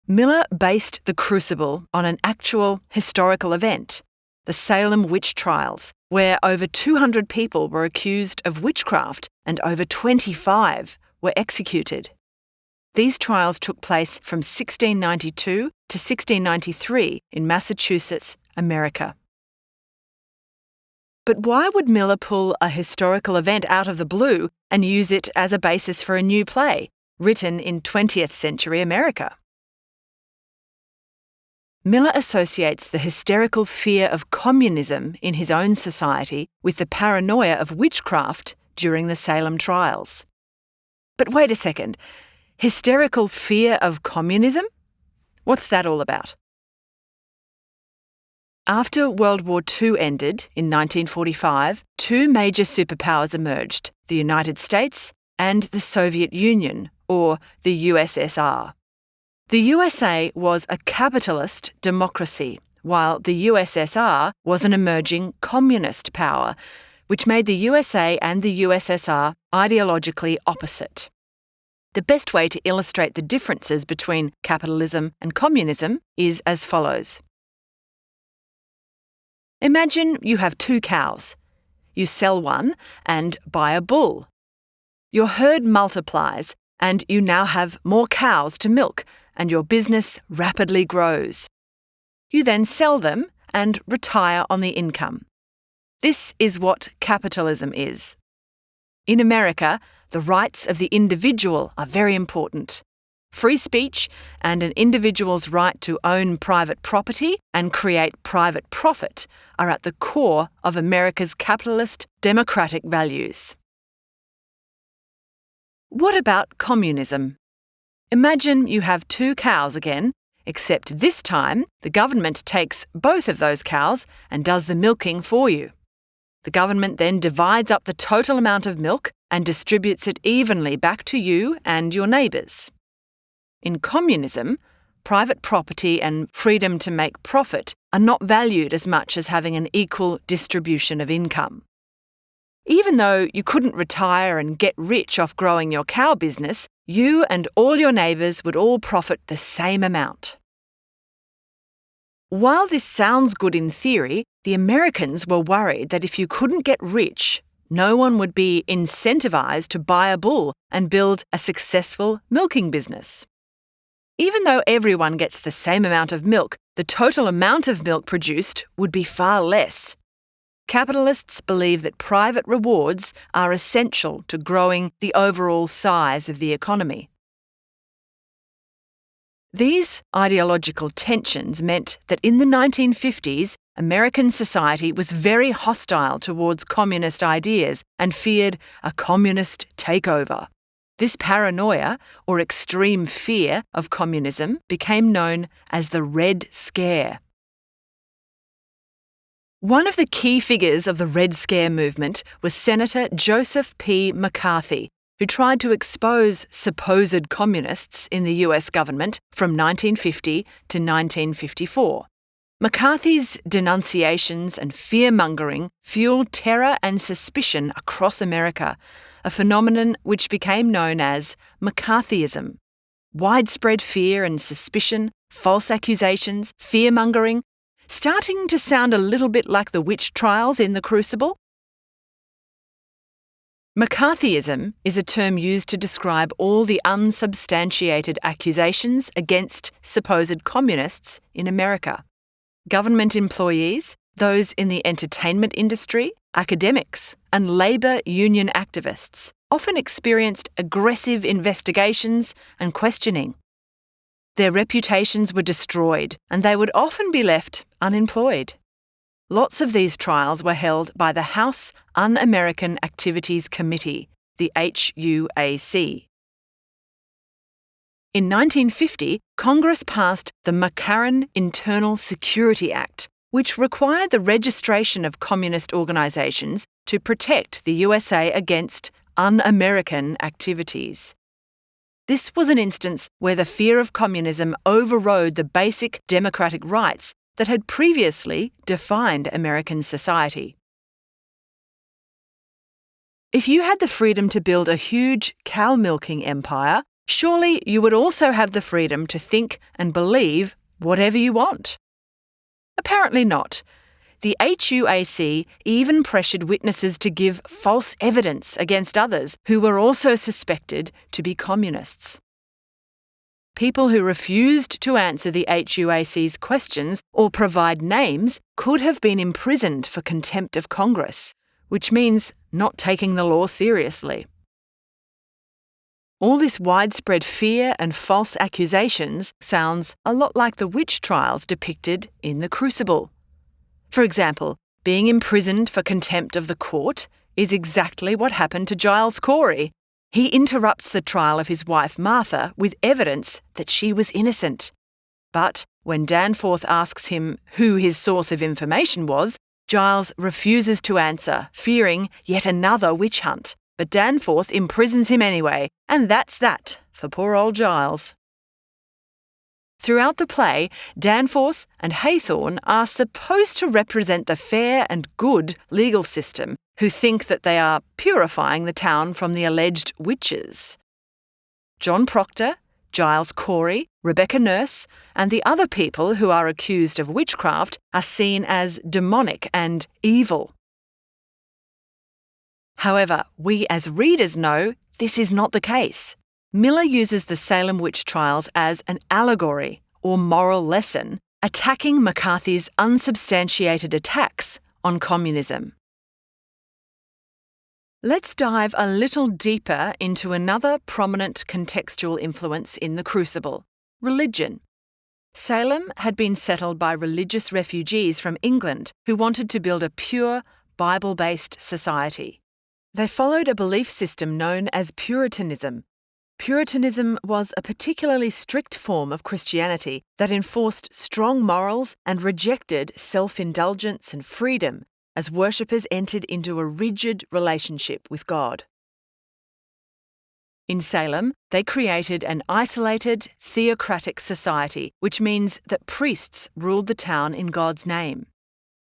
Miller based the Crucible on an actual historical event, the Salem witch trials, where over 200 people were accused of witchcraft and over 25 were executed. These trials took place from 1692 to 1693 in Massachusetts, America. But why would Miller pull a historical event out of the blue and use it as a basis for a new play, written in 20th century America? Miller associates the hysterical fear of communism in his own society with the paranoia of witchcraft during the Salem trials. But wait a second, hysterical fear of communism? What's that all about? After World War II ended in 1945, two major superpowers emerged, the United States and the Soviet Union, or the USSR. The USA was a capitalist democracy, while the USSR was an emerging communist power, which made the USA and the USSR ideologically opposite. The best way to illustrate the differences between capitalism and communism is as follows. Imagine you have two cows. You sell one and buy a bull. Your herd multiplies and you now have more cows to milk, and your business rapidly grows. You then sell them and retire on the income. This is what capitalism is. In America, the rights of the individual are very important. Free speech and an individual's right to own private property and create private profit are at the core of America's capitalist democratic values. What about communism? Imagine you have two cows again, except this time the government takes both of those cows and does the milking for you. The government then divides up the total amount of milk and distributes it evenly back to you and your neighbours. In communism, private property and freedom to make profit are not valued as much as having an equal distribution of income. Even though you couldn't retire and get rich off growing your cow business, you and all your neighbours would all profit the same amount. While this sounds good in theory, the Americans were worried that if you couldn't get rich, no one would be incentivised to buy a bull and build a successful milking business. Even though everyone gets the same amount of milk, the total amount of milk produced would be far less. Capitalists believe that private rewards are essential to growing the overall size of the economy. These ideological tensions meant that in the 1950s, American society was very hostile towards communist ideas and feared a communist takeover. This paranoia, or extreme fear of communism, became known as the Red Scare. One of the key figures of the Red Scare movement was Senator Joseph P. McCarthy, who tried to expose supposed communists in the US government from 1950 to 1954. McCarthy's denunciations and fear-mongering fueled terror and suspicion across America, a phenomenon which became known as McCarthyism. Widespread fear and suspicion, false accusations, fear-mongering, starting to sound a little bit like the witch trials in the Crucible? McCarthyism is a term used to describe all the unsubstantiated accusations against supposed communists in America. Government employees, those in the entertainment industry, academics, and labour union activists often experienced aggressive investigations and questioning. Their reputations were destroyed, and they would often be left unemployed. Lots of these trials were held by the House Un-American Activities Committee, the HUAC. In 1950, Congress passed the McCarran Internal Security Act, which required the registration of communist organisations to protect the USA against un-American activities. This was an instance where the fear of communism overrode the basic democratic rights that had previously defined American society. If you had the freedom to build a huge cow-milking empire surely you would also have the freedom to think and believe whatever you want. Apparently not. The HUAC even pressured witnesses to give false evidence against others who were also suspected to be communists. People who refused to answer the HUAC's questions or provide names could have been imprisoned for contempt of Congress, which means not taking the law seriously. All this widespread fear and false accusations sounds a lot like the witch trials depicted in the Crucible. For example, being imprisoned for contempt of the court is exactly what happened to Giles Corey. He interrupts the trial of his wife Martha with evidence that she was innocent. But when Danforth asks him who his source of information was, Giles refuses to answer, fearing yet another witch hunt. But Danforth imprisons him anyway, and that's that for poor old Giles. Throughout the play, Danforth and Haythorne are supposed to represent the fair and good legal system, who think that they are purifying the town from the alleged witches. John Proctor, Giles Corey, Rebecca Nurse, and the other people who are accused of witchcraft are seen as demonic and evil. However, we as readers know this is not the case. Miller uses the Salem witch trials as an allegory or moral lesson, attacking McCarthy's unsubstantiated attacks on communism. Let's dive a little deeper into another prominent contextual influence in the Crucible: religion. Salem had been settled by religious refugees from England who wanted to build a pure, Bible-based society. They followed a belief system known as Puritanism. Puritanism was a particularly strict form of Christianity that enforced strong morals and rejected self-indulgence and freedom as worshippers entered into a rigid relationship with God. In Salem, they created an isolated, theocratic society, which means that priests ruled the town in God's name.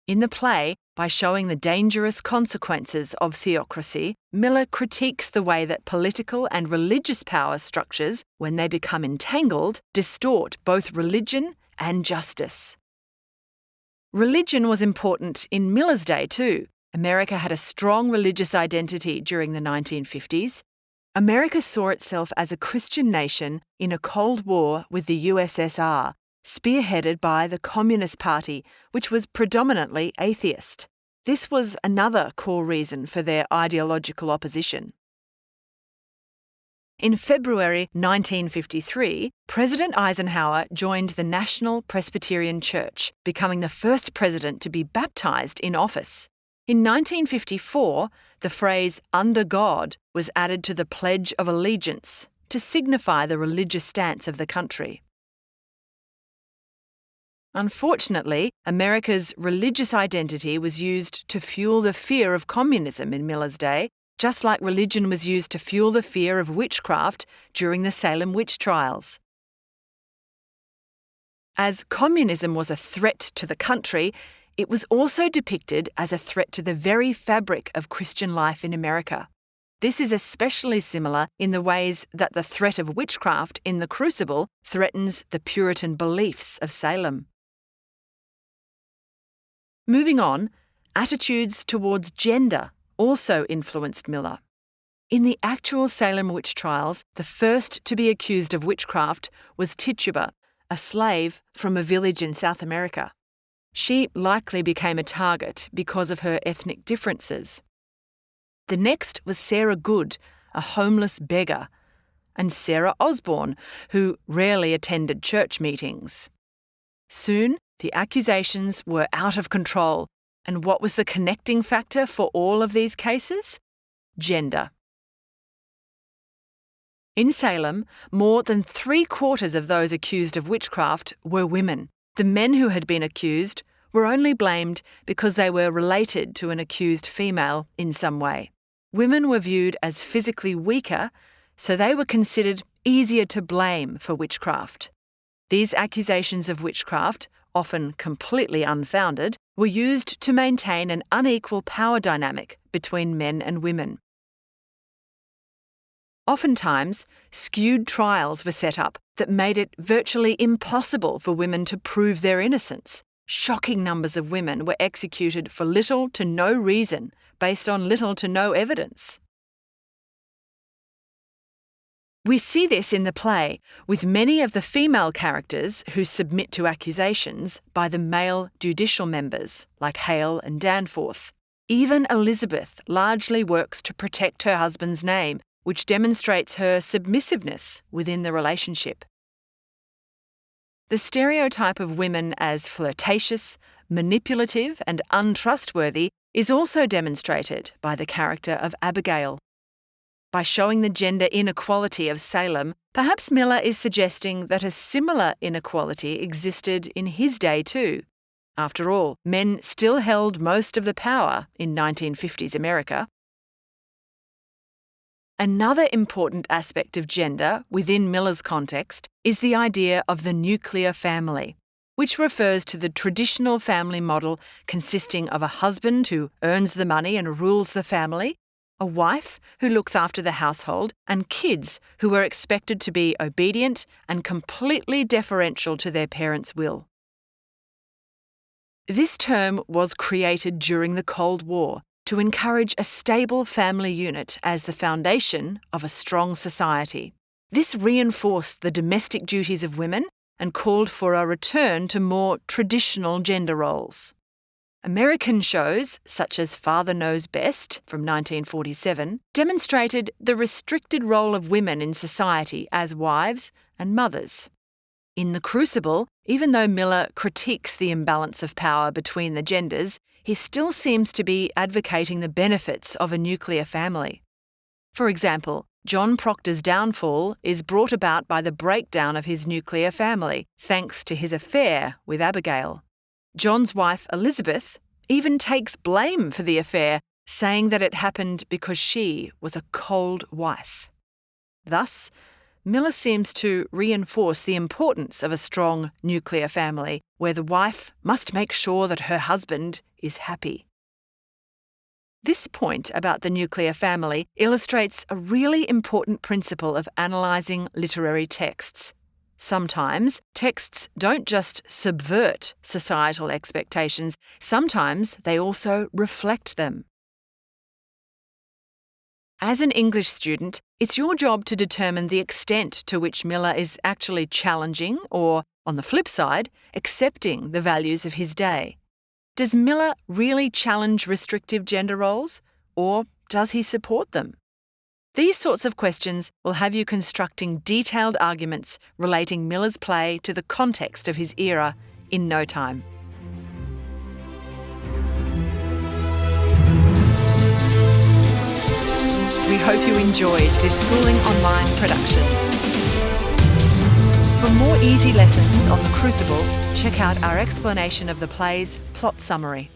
In the play, by showing the dangerous consequences of theocracy, Miller critiques the way that political and religious power structures, when they become entangled, distort both religion and justice. Religion was important in Miller's day too. America had a strong religious identity during the 1950s. America saw itself as a Christian nation in a Cold War with the USSR, spearheaded by the Communist Party, which was predominantly atheist. This was another core reason for their ideological opposition. In February 1953, President Eisenhower joined the National Presbyterian Church, becoming the first president to be baptized in office. In 1954, the phrase "under God" was added to the Pledge of Allegiance to signify the religious stance of the country. Unfortunately, America's religious identity was used to fuel the fear of communism in Miller's day, just like religion was used to fuel the fear of witchcraft during the Salem witch trials. As communism was a threat to the country, it was also depicted as a threat to the very fabric of Christian life in America. This is especially similar in the ways that the threat of witchcraft in the Crucible threatens the Puritan beliefs of Salem. Moving on, attitudes towards gender also influenced Miller. In the actual Salem witch trials, the first to be accused of witchcraft was Tituba, a slave from a village in South America. She likely became a target because of her ethnic differences. The next was Sarah Good, a homeless beggar, and Sarah Osborne, who rarely attended church meetings. Soon, the accusations were out of control, and what was the connecting factor for all of these cases? Gender. In Salem, more than 3/4 of those accused of witchcraft were women. The men who had been accused were only blamed because they were related to an accused female in some way. Women were viewed as physically weaker, so they were considered easier to blame for witchcraft. These accusations of witchcraft, often completely unfounded, were used to maintain an unequal power dynamic between men and women. Oftentimes, skewed trials were set up that made it virtually impossible for women to prove their innocence. Shocking numbers of women were executed for little to no reason, based on little to no evidence. We see this in the play, with many of the female characters who submit to accusations by the male judicial members, like Hale and Danforth. Even Elizabeth largely works to protect her husband's name, which demonstrates her submissiveness within the relationship. The stereotype of women as flirtatious, manipulative, and untrustworthy is also demonstrated by the character of Abigail. By showing the gender inequality of Salem, perhaps Miller is suggesting that a similar inequality existed in his day too. After all, men still held most of the power in 1950s America. Another important aspect of gender within Miller's context is the idea of the nuclear family, which refers to the traditional family model consisting of a husband who earns the money and rules the family, a wife who looks after the household, and kids who are expected to be obedient and completely deferential to their parents' will. This term was created during the Cold War to encourage a stable family unit as the foundation of a strong society. This reinforced the domestic duties of women and called for a return to more traditional gender roles. American shows, such as Father Knows Best from 1947, demonstrated the restricted role of women in society as wives and mothers. In The Crucible, even though Miller critiques the imbalance of power between the genders, he still seems to be advocating the benefits of a nuclear family. For example, John Proctor's downfall is brought about by the breakdown of his nuclear family, thanks to his affair with Abigail. John's wife, Elizabeth, even takes blame for the affair, saying that it happened because she was a cold wife. Thus, Miller seems to reinforce the importance of a strong nuclear family, where the wife must make sure that her husband is happy. This point about the nuclear family illustrates a really important principle of analysing literary texts. Sometimes texts don't just subvert societal expectations, sometimes they also reflect them. As an English student, it's your job to determine the extent to which Miller is actually challenging or, on the flip side, accepting the values of his day. Does Miller really challenge restrictive gender roles, or does he support them? These sorts of questions will have you constructing detailed arguments relating Miller's play to the context of his era in no time. We hope you enjoyed this Schooling Online production. For more easy lessons on The Crucible, check out our explanation of the play's plot summary.